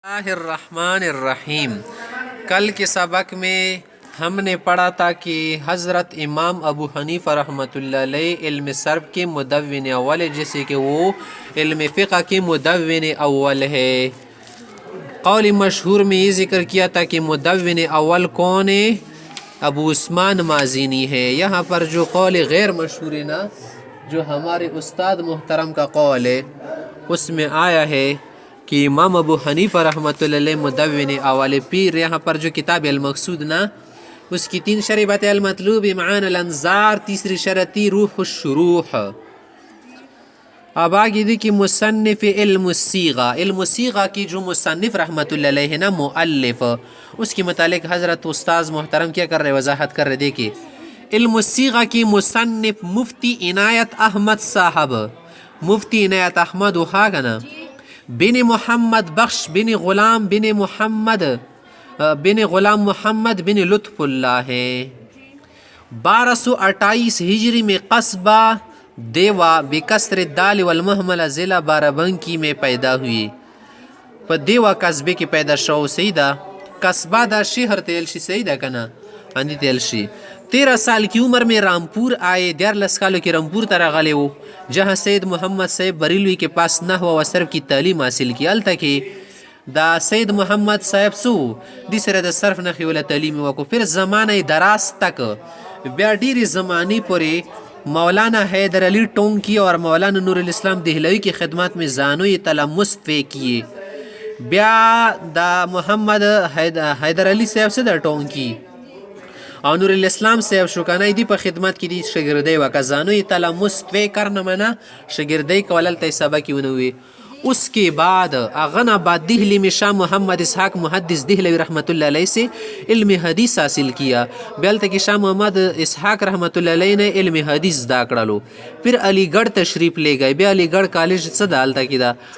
बिस्मिल्लाहिर्रहमानिर्रहीम। कल के सबक में हमने पढ़ा था कि हज़रत इमाम अबू हनीफ़ा रहमतुल्लाह अलैह इल्म सर्फ़ के मुदव्विन अव्वल है, जैसे कि वो इल्म फ़िक़्ह के मुदव्विन अव्वल है। कौल मशहूर में ये ज़िक्र किया था कि मुदव्विन अव्वल कौन है? अबू उस्मान माज़ीनी है। यहाँ पर जो कौल गैर मशहूर है ना, जो हमारे उस्ताद मुहतरम का कौल है, उसमें आया है कि इमाम अबू हनीफ़ा रहमतुल्लाह अलैह मुदव्विन अव्वल पीर। यहाँ पर जो किताब अल-मक़सूद ना, उसकी 3 शरह बातें अल-मतलूब इमान अल-अंज़ार, तीसरी शरती रूह शुरूह। अब आगे दी कि मुसन्निफ़ इल्म-सीग़ा की जो मुसन्निफ़ रहमतुल्लाह अलैह है ना, मुअल्लिफ़, उसके मुतालिक हज़रत उस्ताद मोहतरम क्या कर रहे, वजाहत कर रहे। देखिए, इल्म-सीग़ा की मुसन्निफ़ मुफ्ती इनायत अहमद साहब, मुफ्ती इनायत अहमद उहा का ना, बिन मोहम्मद बख्श बिन ग़ुलाम मोहम्मद बिन लुत्फ़ुल्लाह है। 1228 हिजरी में कस्बा देवा बिकसर दाल वल महमला ज़िला बाराबंकी में पैदा हुई। पर देवा कस्बे की पैदा शो सईदा, कस्बा दा शहर तेलशी सईदा कना अंदी तेलशी। 13 साल की उम्र में रामपुर आए। 11 सालों के रामपुर तरह गले वो, जहाँ सैयद मोहम्मद साहब बरेलवी के पास नहव व सर्फ की तालीम हासिल की। अल तक दा सैयद मोहम्मद साहब सो दिसरे द सर्फ नखी वाला तालीम वको। फिर ज़माना दराज तक ब्या ढेरी ज़माने पर मौलाना हैदर अली टोंकी और मौलाना नूरुल इस्लाम देहलवी की खिदमत में ज़ानो तलमुस पे किए। ब्या दा मोहम्मद हैदर अली साहब से दा टोंकी और नूरुल इस्लाम साहब शुकाना दी पर खिदमत की दी शगिर्दे वका ज़ानो तलमुस पे करना मना शगिर्दे कवलल तैसबा की हुए। उसके बाद अगनाबाद दिल्ली में शाह मोहम्मद इसहाक मुहद्दिस दिहलवी रहमतुल्लाह अलैह से इल्म हदीस हासिल किया। बेल तक शाह मोहम्मद इसहाक रहमतुल्लाह अलैह ने इल्म हदीस दाकड़ा लो। फिर अलीगढ़ तशरीफ़ ले गए। बे अलीगढ़ कॉलेज सदाल तक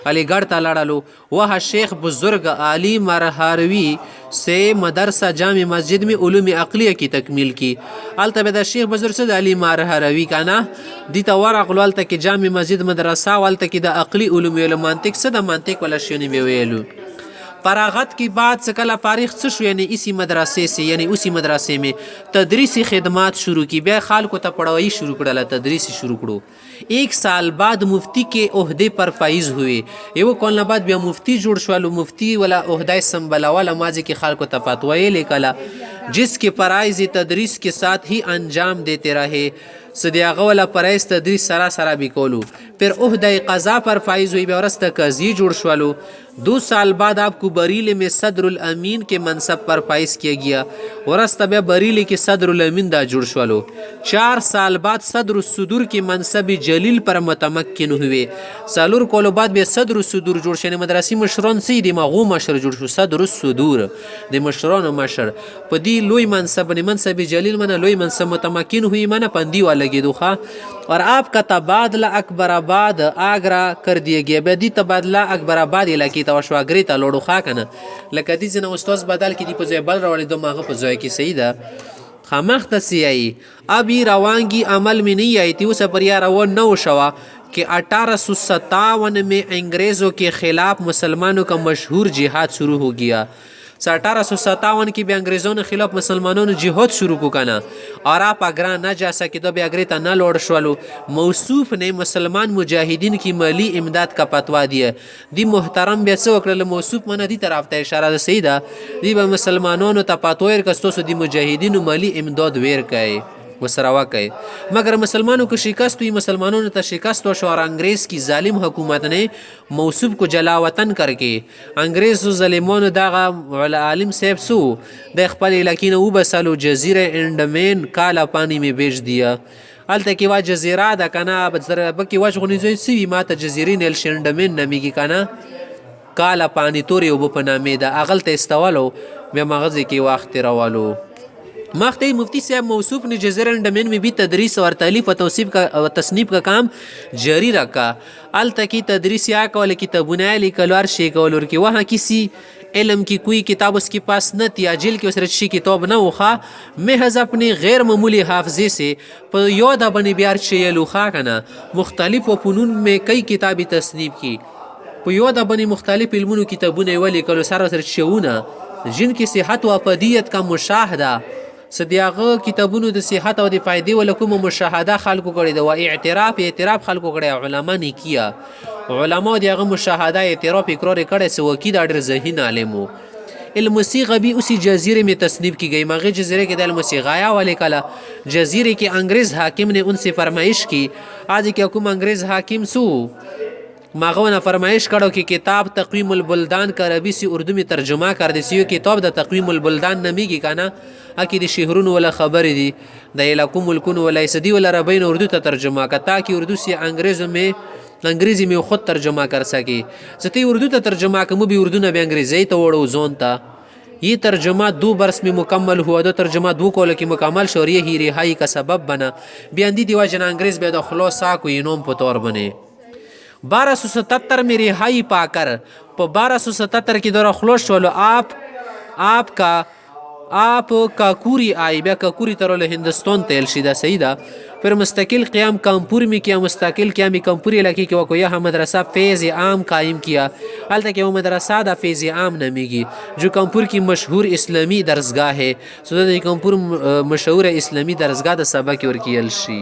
अलीगढ़ तलाड़ा लो। वह शेख बुजुर्ग आली मरहरवी से मदरसा जामी मस्जिद में उलूम अक़लिया की तकमील की। अलतबेदा शेख बुजुर्ग सद अली मरहरवी का ना दीता वरक़ल तक जामी मस्जिद मदरसा वाल तक दा अक़ली उलूम मानतिक सदा मानतिक वाला शनी में वेलू। फरागत की बाद से कला फारिग शु, यानी इसी मदरसे से, यानी उसी मदरसे में तदरीसी खिदमात शुरू की। बे खाल को पढ़ाई शुरू करा, तदरीसी शुरू करो। 1 साल बाद मुफ्ती के ओहदे पर फाइज हुए। ये वो कौन बाद बे मुफ्ती जोड़ शवालो, मुफ्ती वाला ओहदा संभला वाला माजी के खाल को तफातवाए लेकला, जिसके फ़राइज़ तदरीस के साथ ही अंजाम देते रहे। सदियागा वाला फ़राइज़ तदरीस सरा सरा भी कोलू। फिर ओहदा क़ज़ा पर फाइज हुई। बेवरस्त कज़ी जोड़ शवालो। 2 साल बाद आपको बरीले में सदरुल अमीन के मनसब पर फाइज किया गया। वरस्त बे बरीले के सदरुल अमीन दा जुड़ शवालो। 4 साल बाद सदरुस्सुदूर के मनसब जलील पर मुतमक्किन हुए। सालुर कोलो बाद बे सदरुस्सुदूर जुड़ शने मदरसी मशरून सी दिमागो मशर जुड़ शो। सदरुस्सुदूर दे मशरून मशर पदी लोई मनसब ने मनसब जलील मना लोई मनसब मुतमक्किन हुई मना पंदी वाला लगे दुखा। और आपका तबादला अकबराबाद आगरा कर दिया गया। बेदी तबादला अकबराबाद इलाके तवशवागरी तलोड़ो खा कना लकदी जना उस्ताद बदल की दी पजय बल रवाले दो मागा पजय की सईदा खामख तसी आई। अब ये रवानगी अमल में नहीं आई थी। उस पर यार वो नौ शवा कि 1857 में अंग्रेज़ों के ख़िलाफ़ मुसलमानों का मशहूर जिहाद शुरू हो गया। 1857 की भी अंग्रेज़ों ने खिलाफ मुसलमानों ने जिहाद शुरू को करना। और आप आगरा न जा सके तो भी अग्रेता न लौट शवालो। मौसूफ ने मुसलमान मुजाहिदीन की मली इमदाद का पतवा दिया। दी मोहतरम बेसो अकल मौसूफ मना दी तरफ ता इशारा सईदा दी ब मुसलमानों ने तपातोयर कस्तो से दी मुजाहिदीन मली इमदाद वेर कहे वसरावा कहे। मगर मुसलमानों को शिकस्त हुई। मुसलमानों ने शिकस्त और अंग्रेज़ की जालिम हुकूमत ने मौसूफ को जलावतन करके अंग्रेज़ ज़ालिमों दागा आलिम साहब सो द खपल इलाकी ने उबसलो जजीरे अंडमान काला पानी में बेच दिया। अल तक वा जजीरा दा कना बकी वाज गुनिज़ोई सी मात जजीरीन एल अंडमान नमी की कना काला पानी तोरे वो पनामे दा अगल ते इस्तवालो में मगज़ के वक्त रवालो। मख्ती मुफ्ती साहब मौसूफ ने जज़ीरा अंडमान में भी तदरीस और तालीफ व तसनीफ़ का काम जारी रखा। अल तकी तदरीस या कौल की तबुनाया लिखलवार शेख और कि वहाँ किसी इल्म की कोई किताब उसके पास न थी। अजिल की उस रची किताब न उखा महज अपने गैर मामूली हाफजे से पर योदा बने बिहार शेलुखा का ना मुख्तलिफ व फ़नून में कई किताबी तसनीफ़ की। په یوه د باندې مختلف علمونو کتابونه یې ولیکلو سره سرچشونه جن کې صحت و افادیت کا مشاهده څه د هغه کتابونو د صحت او د فایدې ولا کومه مشاهده خلکو کړې ده و اعتراف خلکو کړی علما نیکیه علما د هغه مشاهده اعتراف اقرار کړی څه وکي دا ډېر ذهین عالم و الموسیقی بھی اسی جزیرے میں تصنیف کی گئی مغی جزیرے کے دل موسیقایا والے کلا جزیرے کے انگریز حاکم نے ان سے فرمائش کی آج کیا کوم انگریز حاکم سو ماغونه فرمایش کړو چې کتاب تقویم البلدان کا عربی سے اردو میں ترجمه کر دي سیو کتاب د تقویم البلدان نمیږي کنه اکی د شهرونو ولا خبر دي د علاقو ملکونو ولا سدی ولا ربین اردو ته ترجمه کا تاکہ اردو سے انگریزی میں خود ترجمه کر سکی ستی اردو ته ترجمه کمو بھی اردو نہ بھی انگریزی ته وړو زون تا یہ ترجمہ 2 برس میں مکمل ہوا دو ترجمہ 2 کولو کی مکمل شو یہ ہی رہائی کا سبب بنا بیاندی دیوا جن انگریز به د خلاص کو نوم په تور بنے 1277 میں رہائی پا کر په 1277 کی دور خلاص شولو آپ کاکوری آئی بیا کاکوری ترول ہندوستان تیل شیدہ سیدہ پھر مستقل قیام کانپور میں کیا مستقل قیام کانپور علاقے کی وقت یہاں مدرسہ فیض عام قائم کیا حال تک وہ مدرسہ دا فیض عام نامیگی جو کانپور کی مشہور اسلامی درسگاہ ہے سو دا کانپور مشہور اسلامی درسگاہ دا سبق ورکیل شی